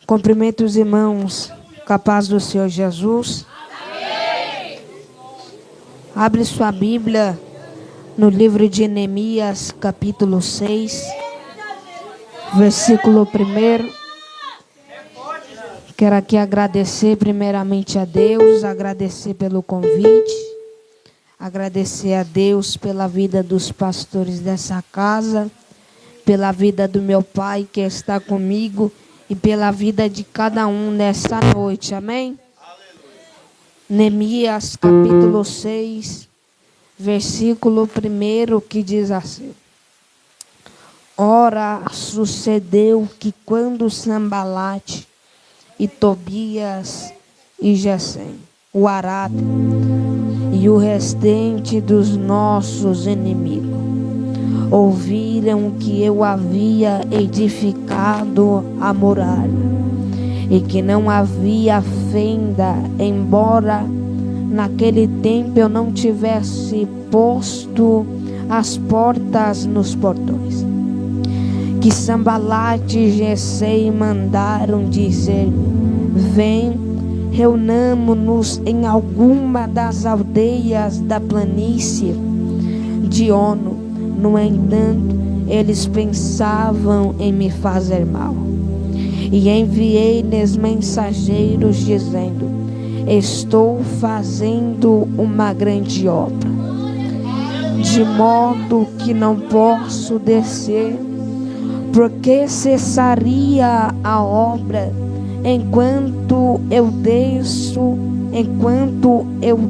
Cumprimento os irmãos com a paz do Senhor Jesus. Amém. Abre sua Bíblia no livro de Neemias, capítulo 6, versículo 1. Quero aqui agradecer primeiramente a Deus, agradecer pelo convite, agradecer a Deus pela vida dos pastores dessa casa, pela vida do meu pai que está comigo e pela vida de cada um nesta noite, amém? Neemias capítulo 6, versículo 1, que diz assim: Ora, sucedeu que quando Sambalate e Tobias e Gesem, o Arade e o restante dos nossos inimigos ouviram que eu havia edificado a muralha e que não havia fenda, embora naquele tempo eu não tivesse posto as portas nos portões, que Sambalate e Gesem mandaram dizer: vem, reunamo-nos em alguma das aldeias da planície de Ono. No entanto, eles pensavam em me fazer mal. E enviei-lhes mensageiros dizendo: estou fazendo uma grande obra, de modo que não posso descer, porque cessaria a obra enquanto eu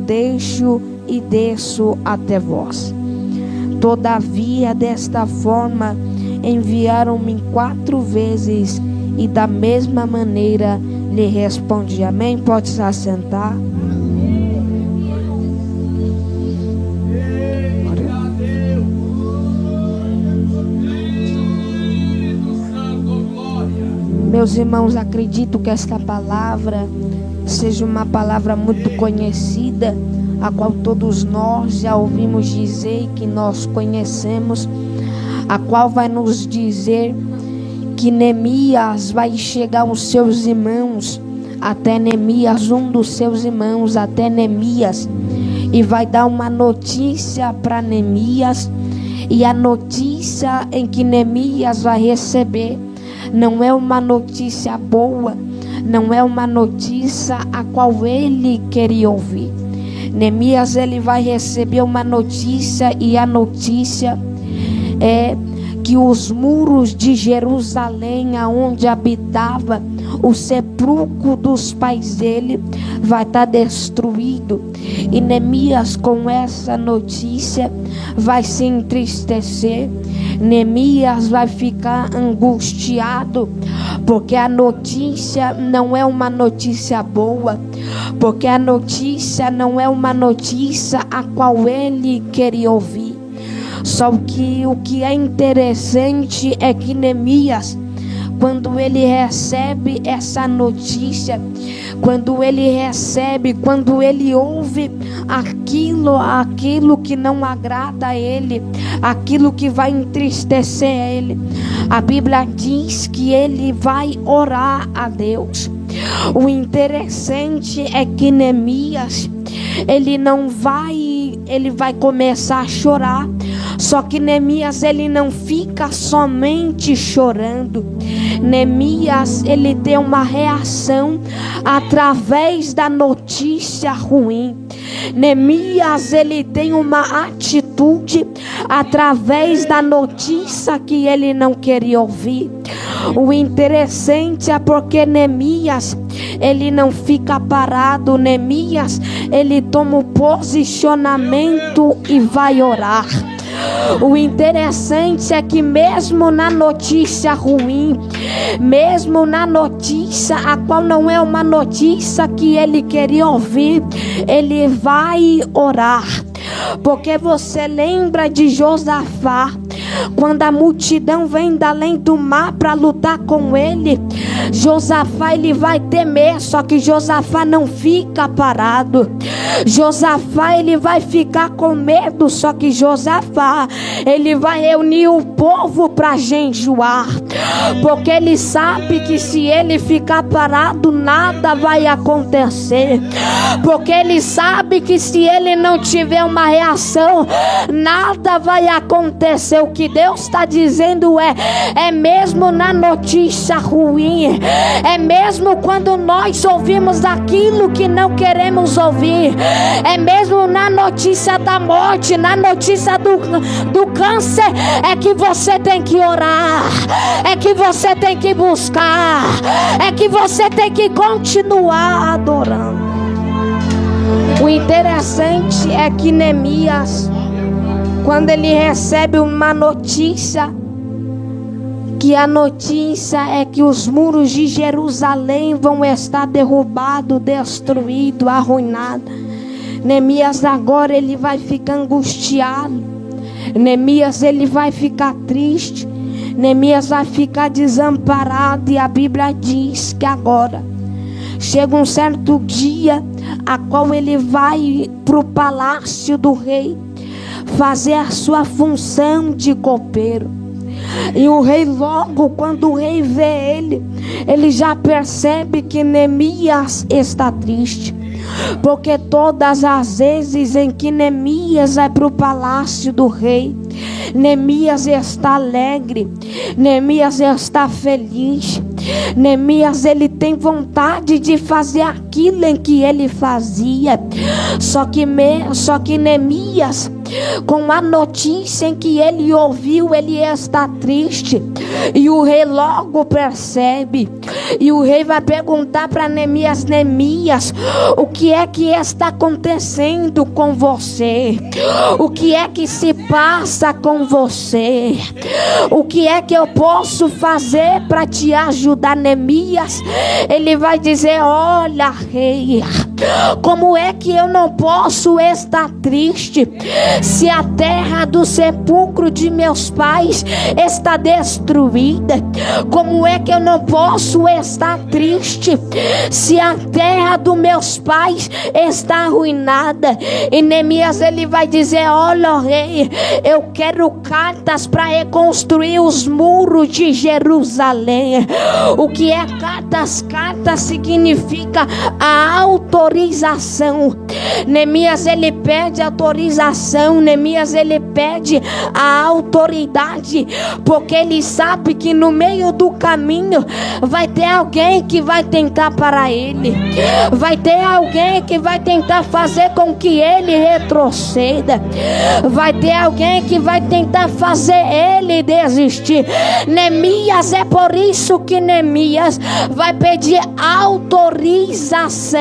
deixo e desço até vós. Todavia, desta forma, enviaram-me 4 vezes, e da mesma maneira lhe respondi. Amém? Pode se assentar. Meus irmãos, acredito que esta palavra seja uma palavra muito conhecida, a qual todos nós já ouvimos dizer, que nós conhecemos, a qual vai nos dizer que Neemias vai chegar aos seus irmãos, até Neemias, um dos seus irmãos, até Neemias, e vai dar uma notícia para Neemias, e a notícia em que Neemias vai receber não é uma notícia boa, não é uma notícia a qual ele queria ouvir. Neemias, ele vai receber uma notícia, e a notícia é que os muros de Jerusalém, aonde habitava o sepulcro dos pais dele, vai estar destruído. E Neemias, com essa notícia, vai se entristecer. Neemias vai ficar angustiado, porque a notícia não é uma notícia boa, porque a notícia não é uma notícia a qual ele queria ouvir. Só que o que é interessante é que Neemias, quando ele recebe essa notícia, quando ele ouve aquilo que não agrada a ele, aquilo que vai entristecer ele, a Bíblia diz que ele vai orar a Deus. O interessante é que Neemias, ele vai começar a chorar. Só que Neemias, ele não fica somente chorando. Neemias, ele tem uma reação através da notícia ruim. Neemias, ele tem uma atitude através da notícia que ele não queria ouvir. O interessante é porque Neemias, ele não fica parado. Neemias, ele toma o posicionamento e vai orar. O interessante é que mesmo na notícia ruim, mesmo na notícia a qual não é uma notícia que ele queria ouvir, ele vai orar. Porque você lembra de Josafá, quando a multidão vem da além do mar para lutar com ele, Josafá, ele vai temer. Só que Josafá não fica parado. Josafá, ele vai ficar com medo, só que Josafá, ele vai reunir o povo para jejuar, porque ele sabe que se ele ficar parado, nada vai acontecer, porque ele sabe que se ele não tiver uma reação, nada vai acontecer. O que Deus está dizendo é mesmo na notícia ruim, é mesmo quando nós ouvimos aquilo que não queremos ouvir, é mesmo na notícia da morte, na notícia do câncer, é que você tem que orar, é que você tem que buscar, é que você tem que continuar adorando. O interessante é que Neemias, quando ele recebe uma notícia, que a notícia é que os muros de Jerusalém vão estar derrubados, destruídos, arruinados, Neemias agora ele vai ficar angustiado, Neemias ele vai ficar triste, Neemias vai ficar desamparado. E a Bíblia diz que agora chega um certo dia a qual ele vai para o palácio do rei fazer a sua função de copeiro. E o rei, logo quando o rei vê ele já percebe que Neemias está triste, porque todas as vezes em que Neemias vai para o palácio do rei, Neemias está alegre, Neemias está feliz, Neemias ele tem vontade de fazer aquilo em que ele fazia. Só que Neemias, com a notícia em que ele ouviu, ele está triste. E o rei logo percebe. E o rei vai perguntar para Neemias: Neemias, o que é que está acontecendo com você? O que é que se passa com você? O que é que eu posso fazer para te ajudar? Neemias, ele vai dizer: olha, rei, como é que eu não posso estar triste se a terra do sepulcro de meus pais está destruída? Como é que eu não posso estar triste se a terra dos meus pais está arruinada? E Neemias ele vai dizer: olha, rei, eu quero cartas para reconstruir os muros de Jerusalém. O que é cartas? Cartas significa a autorização. Neemias ele pede autorização, Neemias ele pede a autoridade, porque ele sabe que no meio do caminho vai ter alguém que vai tentar parar ele, vai ter alguém que vai tentar fazer com que ele retroceda, vai ter alguém que vai tentar fazer ele desistir. Neemias, é por isso que Neemias vai pedir autorização.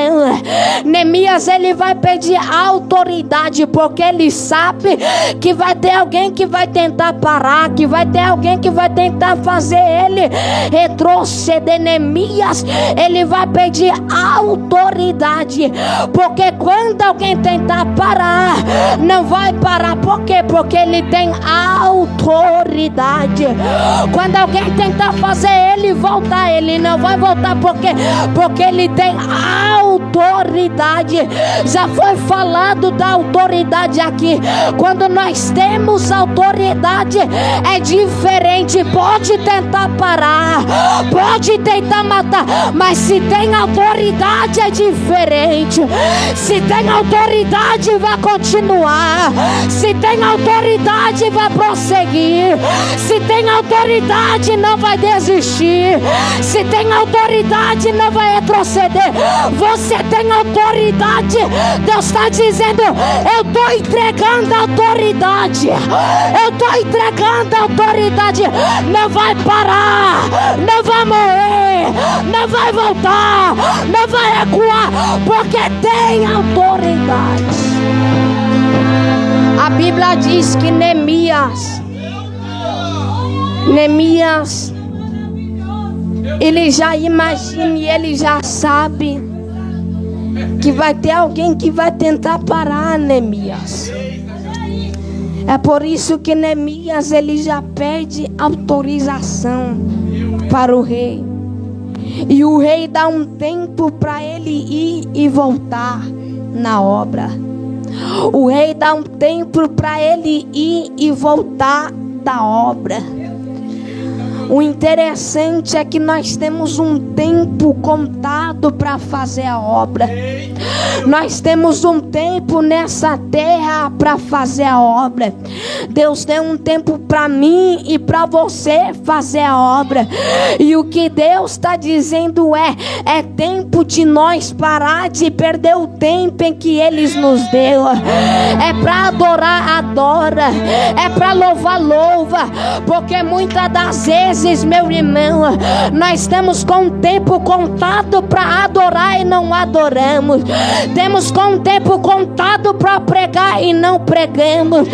Neemias ele vai pedir autoridade, porque ele sabe que vai ter alguém que vai tentar parar, que vai ter alguém que vai tentar fazer ele retroceder. Neemias ele vai pedir autoridade, porque quando alguém tentar parar, não vai parar. Por quê? Porque ele tem autoridade. Quando alguém tentar fazer ele voltar, ele não vai voltar. Porque ele tem autoridade. Já foi falado da autoridade aqui. Quando nós temos autoridade, é diferente. Pode tentar parar, pode tentar matar, mas se tem autoridade é diferente. Se tem autoridade, vai continuar. Se tem autoridade, vai prosseguir. Se tem autoridade, não vai desistir. Se tem autoridade, não vai retroceder. Você tem autoridade. Deus está dizendo: eu estou entregando a autoridade. Eu estou entregando a autoridade. Não vai parar, não vai morrer, não vai voltar, não vai recuar, porque tem autoridade. A Bíblia diz que Neemias, ele já imagina e ele já sabe que vai ter alguém que vai tentar parar Neemias. É por isso que Neemias ele já pede autorização para o rei. E o rei dá um tempo para ele ir e voltar. na obra. O rei dá um tempo para ele ir e voltar da obra. O interessante é que nós temos um tempo contado para fazer a obra. Nós temos um tempo nessa terra para fazer a obra. Deus deu um tempo para mim e para você fazer a obra. E o que Deus está dizendo é tempo de nós parar de perder o tempo em que Ele nos deu. É para adorar, adora. É para louvar, louva. Porque muitas das vezes, meu irmão, nós estamos com o tempo contado para adorar e não adoramos. Temos com o tempo contado para pregar e não pregamos.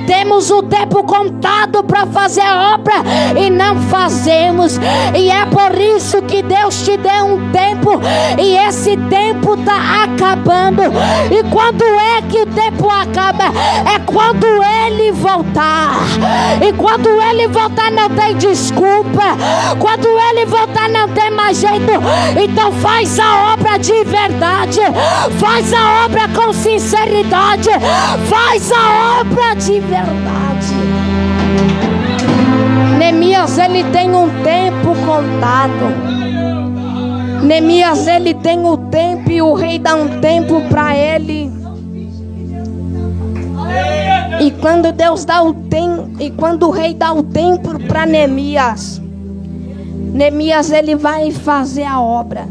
Temos o tempo contado para fazer a obra e não fazemos. E é por isso que Deus te deu um tempo, e esse tempo está acabando. E quando é que o tempo acaba? É quando Ele voltar. E quando Ele voltar não tem desculpa. Quando Ele voltar não tem mais jeito. Então faz a obra de verdade. Faz a obra com sinceridade. Faz a obra de verdade. Neemias, ele tem um tempo contado. Neemias, ele tem o tempo, e o rei dá um tempo para ele. E quando Deus dá o tempo, e quando o rei dá o tempo para Neemias, Neemias, ele vai fazer a obra.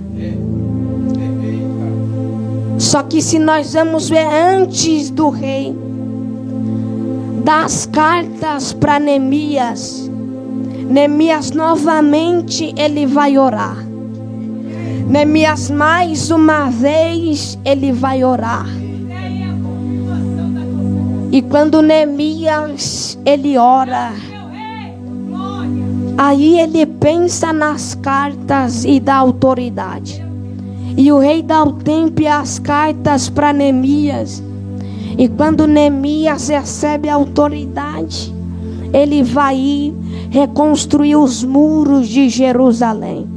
Só que se nós vamos ver antes do rei das cartas para Neemias, Neemias novamente ele vai orar. Neemias mais uma vez ele vai orar. E quando Neemias ele ora, aí ele pensa nas cartas e dá autoridade. E o rei dá o tempo e as cartas para Neemias. E quando Neemias recebe a autoridade, ele vai ir reconstruir os muros de Jerusalém.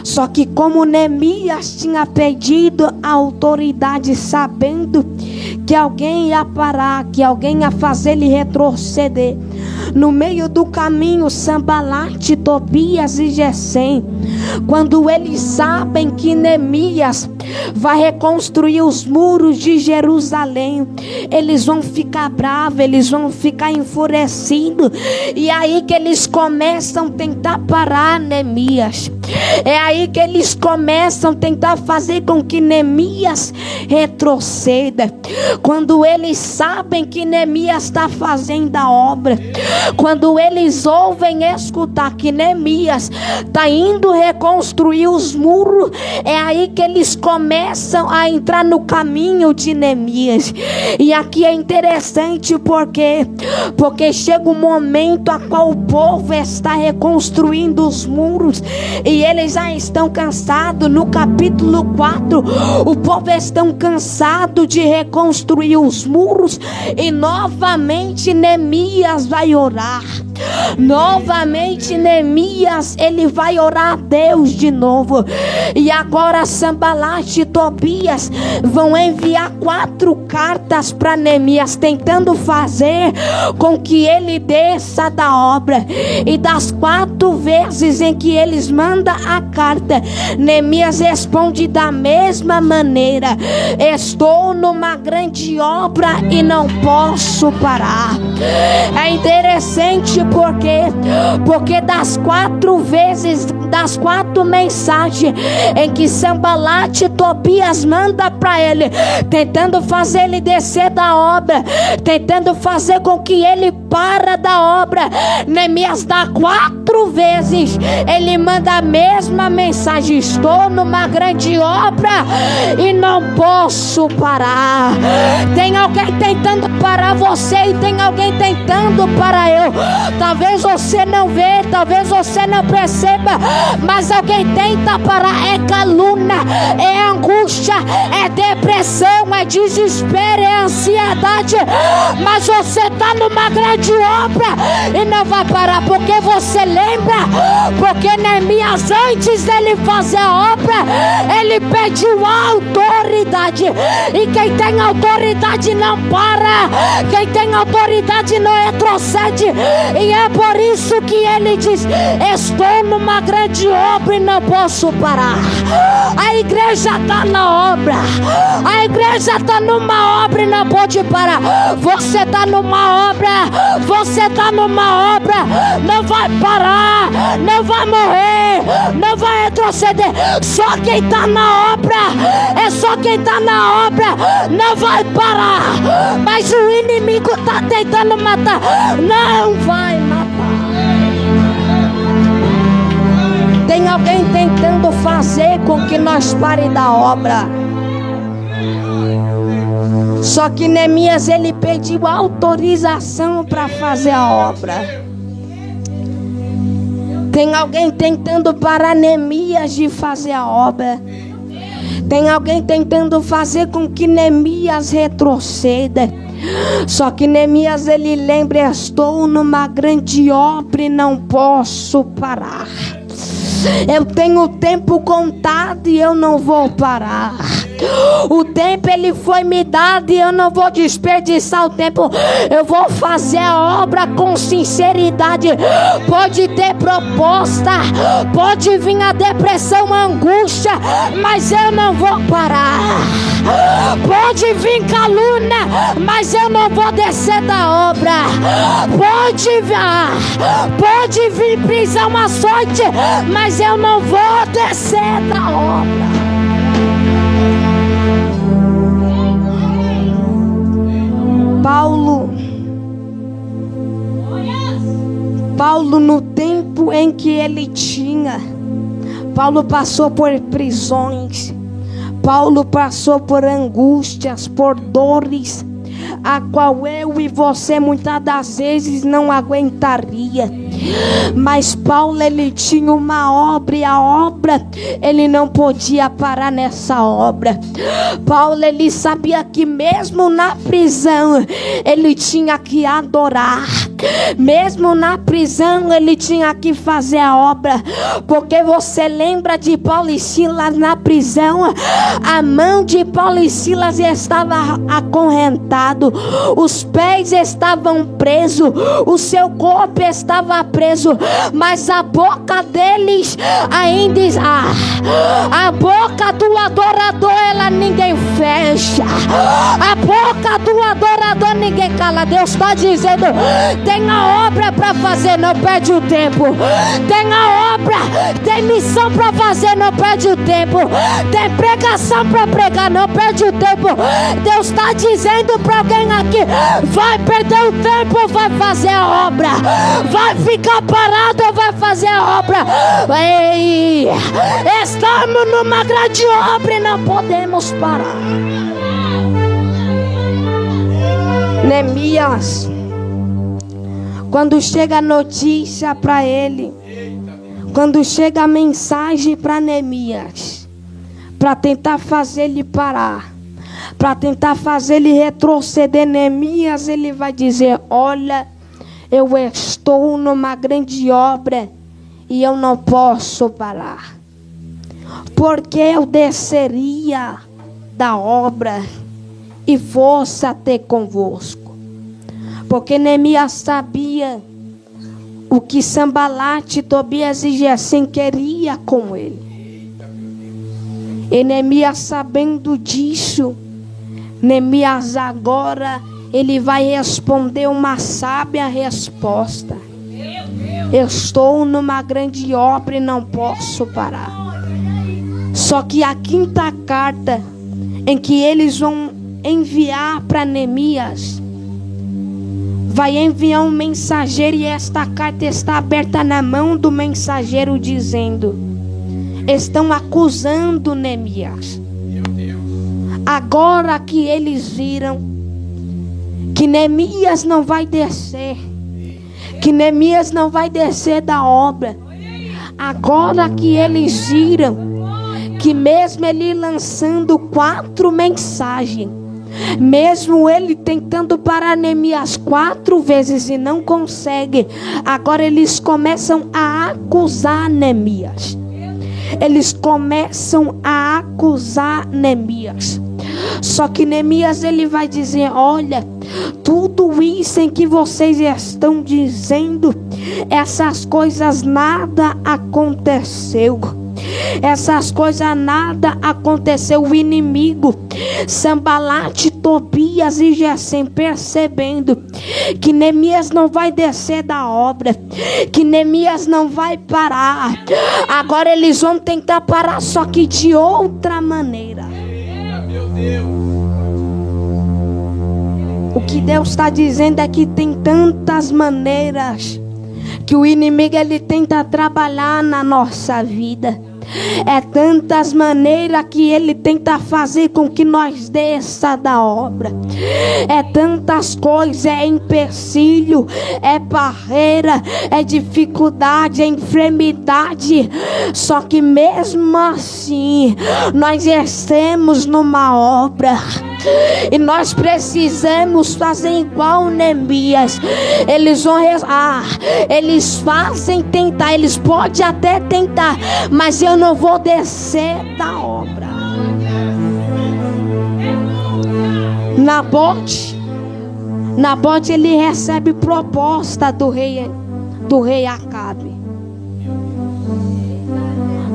Só que como Neemias tinha pedido a autoridade, sabendo que alguém ia parar, que alguém ia fazer ele retroceder, no meio do caminho, Sanbalate, Tobias e Gesem, quando eles sabem que Neemias vai reconstruir os muros de Jerusalém, eles vão ficar bravos, eles vão ficar enfurecidos. E é aí que eles começam a tentar parar Neemias. É aí que eles começam a tentar fazer com que Neemias retroceda. Quando eles sabem que Neemias está fazendo a obra, quando eles ouvem escutar que Neemias está indo reconstruir os muros, é aí que eles começam a entrar no caminho de Neemias. E aqui é interessante porque chega um momento a qual o povo está reconstruindo os muros e eles já estão cansados. No capítulo 4, o povo está cansado de reconstruir os muros, e novamente Neemias vai orar. Novamente Neemias ele vai orar a Deus de novo. E agora Sanbalate e Tobias vão enviar 4 cartas para Neemias, tentando fazer com que ele desça da obra. E das 4 vezes em que eles mandam a carta, Neemias responde da mesma maneira: estou numa grande obra e não posso parar. É interessante porque das 4 vezes, das 4 mensagens em que Sanbalate e Tobias manda para ele, tentando fazer ele descer da obra, tentando fazer com que ele para da obra, Neemias dá 4 vezes, ele manda a mesma mensagem: estou numa grande obra e não posso parar. Tem alguém tentando parar você e tem alguém tentando parar eu. Talvez você não vê, talvez você não perceba, mas alguém tenta parar. É calúnia, é angústia, é depressão, é desespero, é ansiedade. Mas você está numa grande grande obra e não vai parar. Porque você lembra? Porque Neemias, antes dele fazer a obra, ele pediu autoridade. E quem tem autoridade não para. Quem tem autoridade não retrocede. E é por isso que ele diz: estou numa grande obra e não posso parar. A igreja está na obra. A igreja está numa obra e não pode parar. Você está numa obra. Você está numa obra. Não vai parar. Não vai morrer. Não vai retroceder. Só quem está na obra. É só quem está na obra. Não vai parar. Mas o inimigo está tentando matar. Não vai matar. Tem alguém tentando fazer com que nós pare da obra. Só que Neemias, ele pediu autorização para fazer a obra. Tem alguém tentando parar Neemias de fazer a obra. Tem alguém tentando fazer com que Neemias retroceda. Só que Neemias, ele lembra: estou numa grande obra e não posso parar. Eu tenho o tempo contado e eu não vou parar. O tempo ele foi me dado e eu não vou desperdiçar o tempo. Eu vou fazer a obra com sinceridade. Pode ter proposta, pode vir a depressão, a angústia, mas eu não vou parar. Pode vir calúnia, mas eu não vou descer da obra. Pode vir prisão, açoite, mas eu não vou descer da obra. Paulo, no tempo em que ele tinha, Paulo passou por prisões, Paulo passou por angústias, por dores, a qual eu e você muitas das vezes não aguentaria. Mas Paulo, ele tinha uma obra, e a obra ele não podia parar nessa obra. Paulo, ele sabia que mesmo na prisão ele tinha que adorar. Mesmo na prisão ele tinha que fazer a obra. Porque você lembra de Paulo e Silas na prisão? A mão de Paulo e Silas estava acorrentado, os pés estavam presos, o seu corpo estava preso, mas a boca deles ainda a boca do adorador ela ninguém fecha. A boca do adorador ninguém cala. Deus está dizendo: tem a obra para fazer, não perde o tempo. Tem a obra, tem missão para fazer, não perde o tempo. Tem pregação para pregar, não perde o tempo. Deus está dizendo para alguém aqui: vai perder o tempo ou vai fazer a obra? Vai ficar parado ou vai fazer a obra? Ei, estamos numa grande obra e não podemos parar. Neemias, quando chega a notícia para ele, quando chega a mensagem para Neemias, para tentar fazer ele parar, para tentar fazer ele retroceder, Neemias, ele vai dizer: olha, eu estou numa grande obra e eu não posso parar, porque eu desceria da obra e fosse até convosco. Porque Neemias sabia o que Sambalate, Tobias e Gesem queria com ele. E Neemias, sabendo disso, Neemias agora ele vai responder uma sábia resposta: eu estou numa grande obra e não posso parar. Só que a quinta carta em que eles vão enviar para Neemias, vai enviar um mensageiro, e esta carta está aberta na mão do mensageiro, dizendo: estão acusando Neemias. Agora que eles viram que Neemias não vai descer, que Neemias não vai descer da obra, agora que eles viram que mesmo ele lançando 4 mensagens, Mesmo ele tentando parar Neemias 4 vezes e não consegue, agora eles começam a acusar Neemias. Eles começam a acusar Neemias. Só que Neemias ele vai dizer: olha, tudo isso em que vocês estão dizendo, essas coisas nada aconteceu. Essas coisas nada aconteceu. O inimigo, Sanbalate, Tobias e Gesem, percebendo que Neemias não vai descer da obra, que Neemias não vai parar, agora eles vão tentar parar, só que de outra maneira. Meu Deus. O que Deus está dizendo é que tem tantas maneiras que o inimigo ele tenta trabalhar na nossa vida. É tantas maneiras que ele tenta fazer com que nós desça da obra. É tantas coisas, é empecilho, é barreira, é dificuldade, é enfermidade. Só que mesmo assim, nós estamos numa obra. E nós precisamos fazer igual Neemias. Eles vão eles fazem tentar, eles podem até tentar, mas eu não vou descer da obra. Nabote ele recebe proposta do rei Acabe.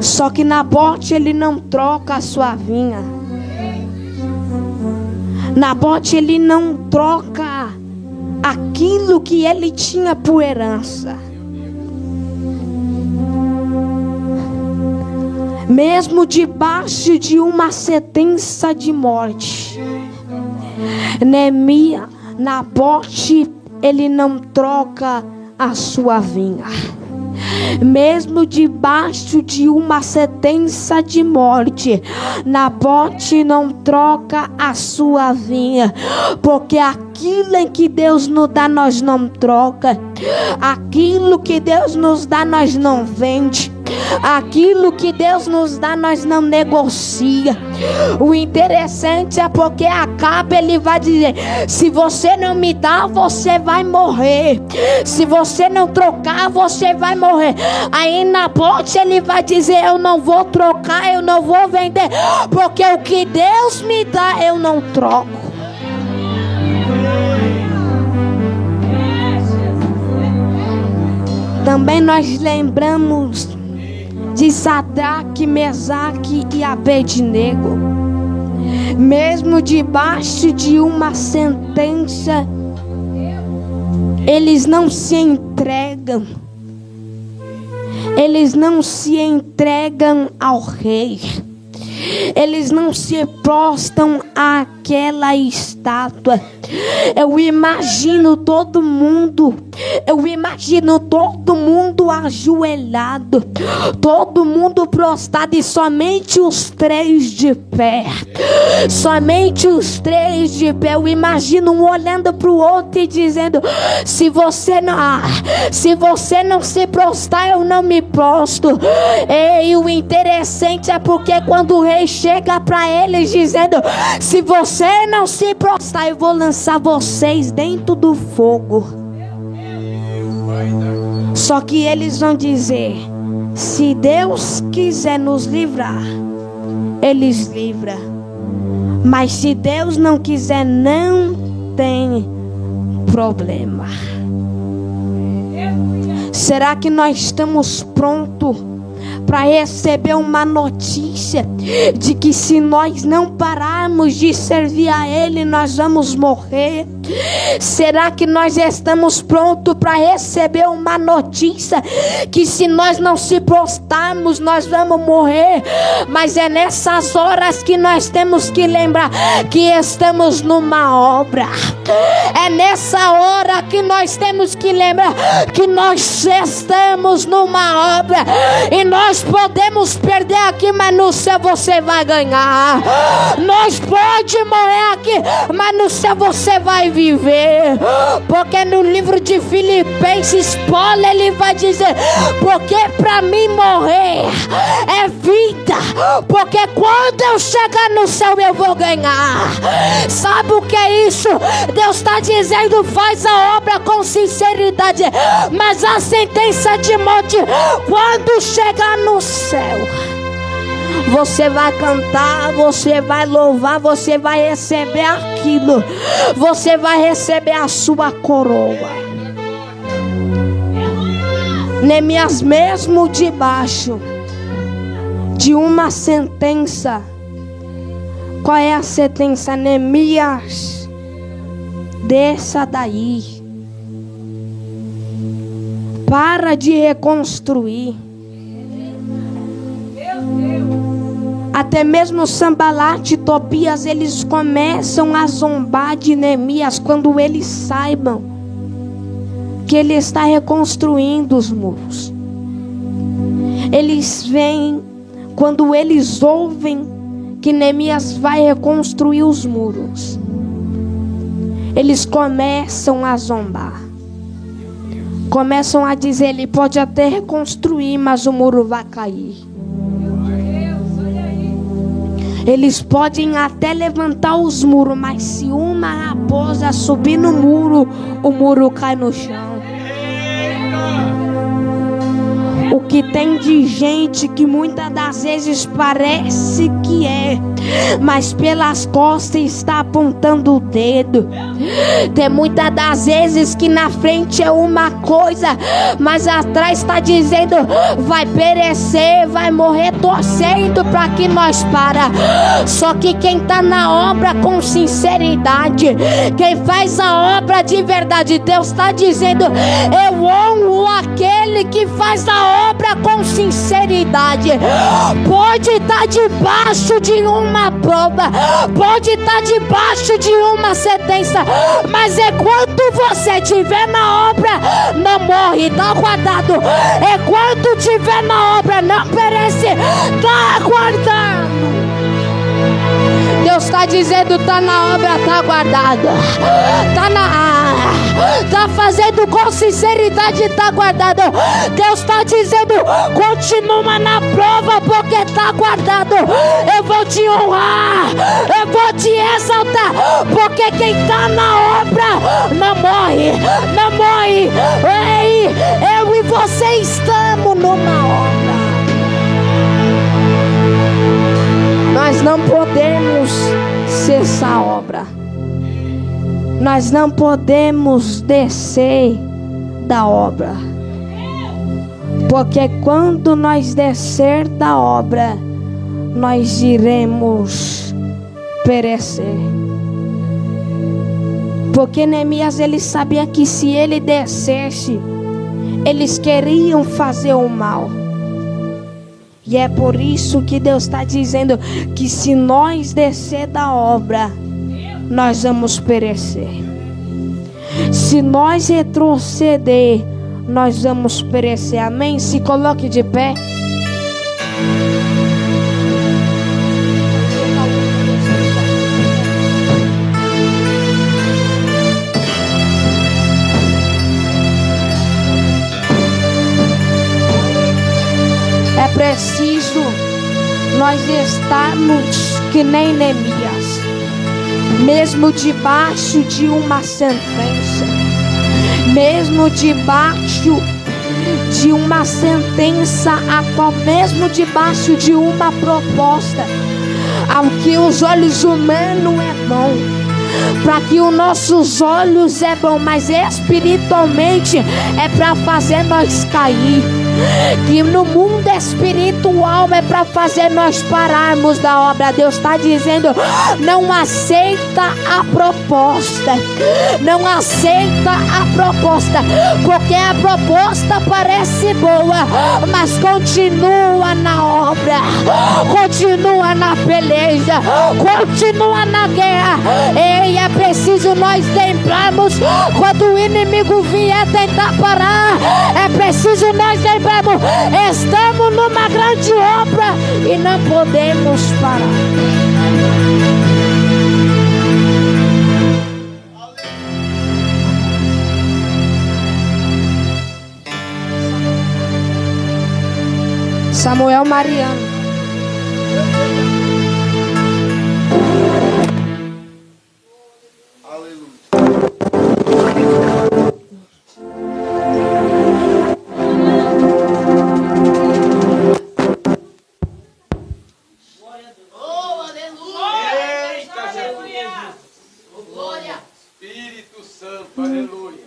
Só que Nabote ele não troca a sua vinha. Nabote ele não troca aquilo que ele tinha por herança. Mesmo debaixo de uma sentença de morte, Nabote ele não troca a sua vinha. Mesmo debaixo de uma sentença de morte, Nabote não troca a sua vinha, porque aquilo em que Deus nos dá nós não troca, aquilo que Deus nos dá nós não vende, aquilo que Deus nos dá nós não negocia. O interessante é porque Acabe ele vai dizer: se você não me dá, você vai morrer. Se você não trocar, você vai morrer. Aí Nabote ele vai dizer: eu não vou trocar, eu não vou vender, porque o que Deus me dá eu não troco. Também nós lembramos de Sadraque, Mesaque e Abednego. Mesmo debaixo de uma sentença, eles não se entregam. Eles não se entregam ao rei. Eles não se prostam àquela estátua. Eu imagino todo mundo ajoelhado, todo mundo prostrado e somente os três de pé. Somente os três de pé. Eu imagino um olhando para o outro e dizendo: se você não se prostrar, eu não me prostro. E o interessante é porque quando o rei chega para eles dizendo: se você não se prostrar, eu vou lançar vocês dentro do fogo. Só que eles vão dizer: se Deus quiser nos livrar, Ele livra. Mas se Deus não quiser, não tem problema. Será que nós estamos prontos para receber uma notícia de que se nós não pararmos de servir a Ele, nós vamos morrer? Será que nós estamos prontos para receber uma notícia que se nós não se prostrarmos, nós vamos morrer? Mas é nessas horas que nós temos que lembrar que estamos numa obra. É nessa hora que nós temos que lembrar que nós estamos numa obra. E nós podemos perder aqui, mas no céu você vai ganhar. Nós pode morrer aqui, mas no céu você vai viver. Porque no livro de Filipenses, Paulo ele vai dizer: porque para mim morrer é vida, porque quando eu chegar no céu eu vou ganhar. Sabe o que é isso? Deus está dizendo: faz a obra com sinceridade, mas a sentença de morte, quando chegar no céu, você vai cantar, você vai louvar, você vai receber aquilo, você vai receber a sua coroa. Neemias, mesmo debaixo de uma sentença, qual é a sentença? Neemias, desça daí, para de reconstruir. Até mesmo Sanbalate e Tobias, eles começam a zombar de Neemias quando eles saibam que ele está reconstruindo os muros. Eles vêm, quando eles ouvem que Neemias vai reconstruir os muros, eles começam a zombar. Começam a dizer: ele pode até reconstruir, mas o muro vai cair. Eles podem até levantar os muros, mas se uma raposa subir no muro, o muro cai no chão. O que tem de gente que muitas das vezes parece que é, mas pelas costas está apontando o dedo. Tem muitas das vezes que na frente é uma coisa, mas atrás está dizendo: vai perecer, vai morrer, torcendo para que nós para. Só que quem está na obra com sinceridade, quem faz a obra de verdade, Deus está dizendo: eu honro aquele que faz a obra com sinceridade. Pode estar debaixo de uma prova, pode estar debaixo de uma sentença, mas enquanto você estiver na obra, não morre, está guardado. Enquanto estiver na obra, não perece, está guardado. Deus está dizendo: está na obra, está guardado. Está fazendo com sinceridade, está guardado. Deus está dizendo: continua na prova, porque está guardado. Eu vou te honrar, eu vou te exaltar, porque quem está na obra não morre, não morre. Ei, eu e você estamos numa obra. Nós não podemos cessar a obra. Nós não podemos descer da obra. Porque quando nós descer da obra, nós iremos perecer. Porque Neemias, ele sabia que se ele descesse, eles queriam fazer o mal. E é por isso que Deus está dizendo que se nós descer da obra, nós vamos perecer. Se nós retroceder, nós vamos perecer. Amém? Se coloque de pé. É preciso nós estarmos que nem Neemias, mesmo debaixo de uma sentença, mesmo debaixo de uma sentença, mesmo debaixo de uma proposta, ao que os olhos humanos é bom, para que os nossos olhos é bom, mas espiritualmente é para fazer nós cair. Que no mundo espiritual é para fazer nós pararmos da obra. Deus está dizendo: não aceita a proposta, não aceita a proposta, porque a proposta parece boa, mas continua na obra, continua na peleja, continua na guerra. E é preciso nós lembrarmos, quando o inimigo vier tentar parar, é preciso nós lembrarmos: estamos numa grande obra e não podemos parar. Samuel Mariano. Espírito Santo, aleluia.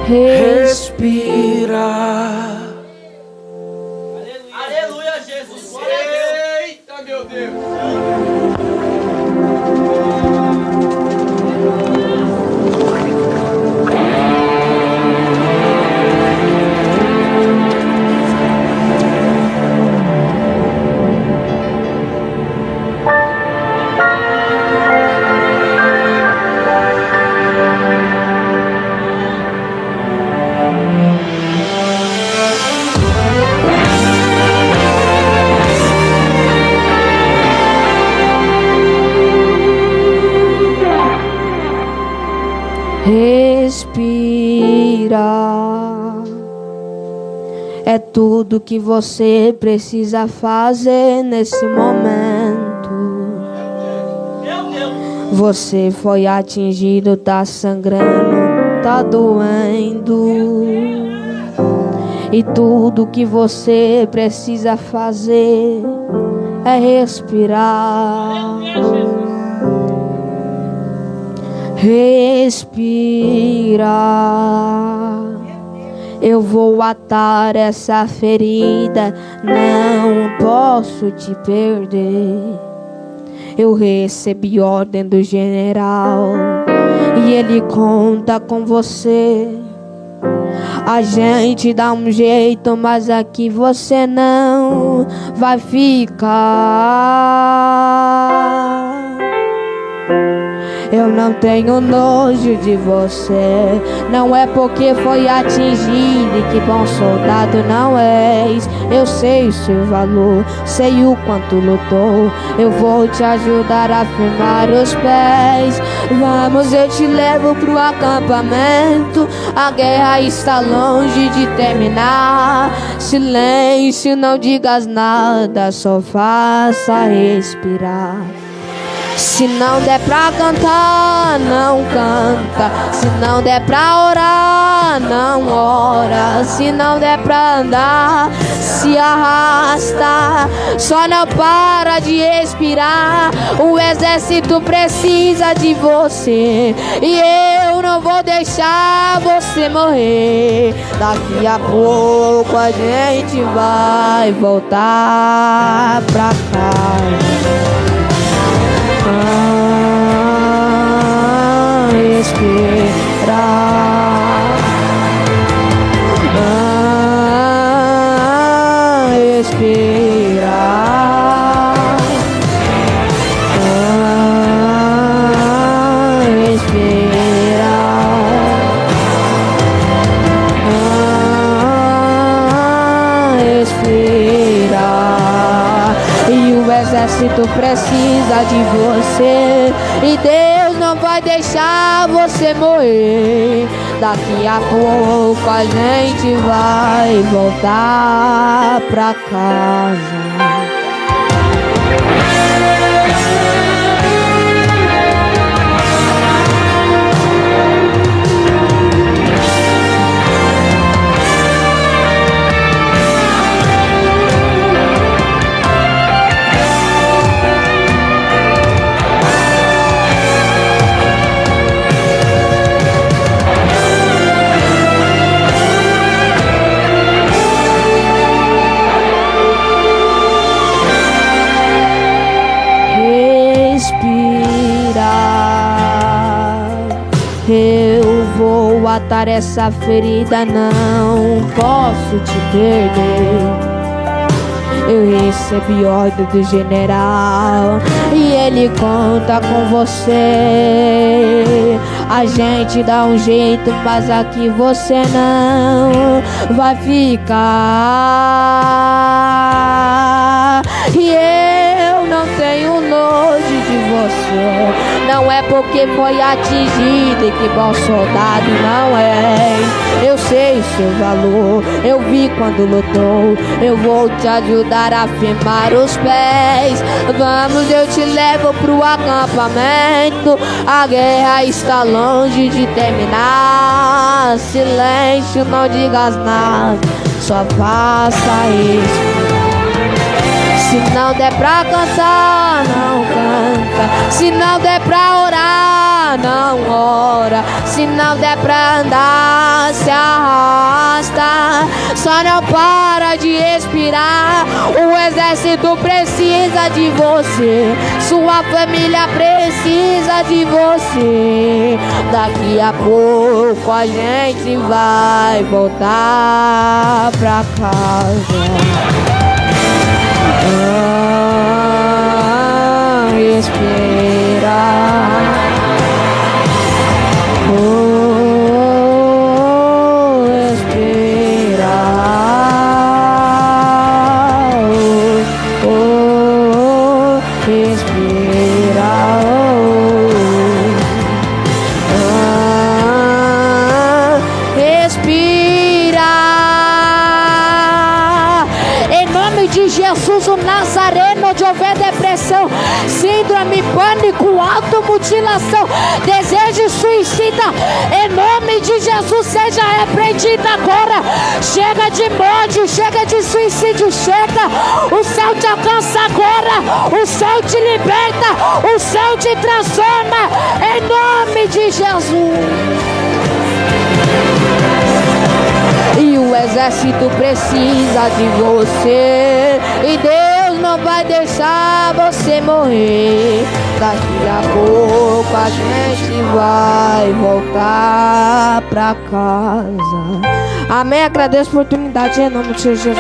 Respira. Aleluia, Jesus. Eita, meu Deus. Respira. É tudo que você precisa fazer nesse momento. Você foi atingido, tá sangrando, tá doendo. E tudo que você precisa fazer é respirar. Respira. Eu vou atar essa ferida, não posso te perder. Eu recebi ordem do general e ele conta com você. A gente dá um jeito, mas aqui você não vai ficar. Eu não tenho nojo de você, não é porque foi atingido e que bom soldado não és. Eu sei o seu valor, sei o quanto lutou. Eu vou te ajudar a firmar os pés. Vamos, eu te levo pro acampamento. A guerra está longe de terminar. Silêncio, não digas nada, só faça respirar. Se não der pra cantar, não canta. Se não der pra orar, não ora. Se não der pra andar, se arrasta. Só não para de respirar. O exército precisa de você e eu não vou deixar você morrer. Daqui a pouco a gente vai voltar pra casa. Respirar, respirar, respirar. E o exército precisa de você e Deus não vai deixar você morrer. Daqui a pouco a gente vai voltar pra casa. tratar essa ferida, não posso te perder. Eu recebi ordem do general e ele conta com você. A gente dá um jeito, mas aqui você não vai ficar. E eu não tenho nojo de você. Não é porque foi atingido e que bom soldado não é. Eu sei seu valor, eu vi quando lutou. Eu vou te ajudar a firmar os pés. Vamos, eu te levo pro acampamento. A guerra está longe de terminar. Silêncio, não digas nada, só faça isso. Se não der pra cantar, não canta. Se não der pra orar, não ora. Se não der pra andar, se arrasta. Só não para de respirar. O exército precisa de você. Sua família precisa de você. Daqui a pouco a gente vai voltar pra casa. Respira. Respira. Respira. Respira. Em nome de Jesus, o Nazareno, de houver depressão, síndrome, pânico, automutilação, desejo suicida, em nome de Jesus, seja repreendida agora. Chega de morte, chega de suicídio, chega. O céu te alcança agora, o céu te liberta, o céu te transforma, em nome de Jesus. E o exército precisa de você. E Deus não vai deixar você morrer. Daqui a pouco a gente vai voltar pra casa. Amém. Agradeço a oportunidade em nome de Jesus.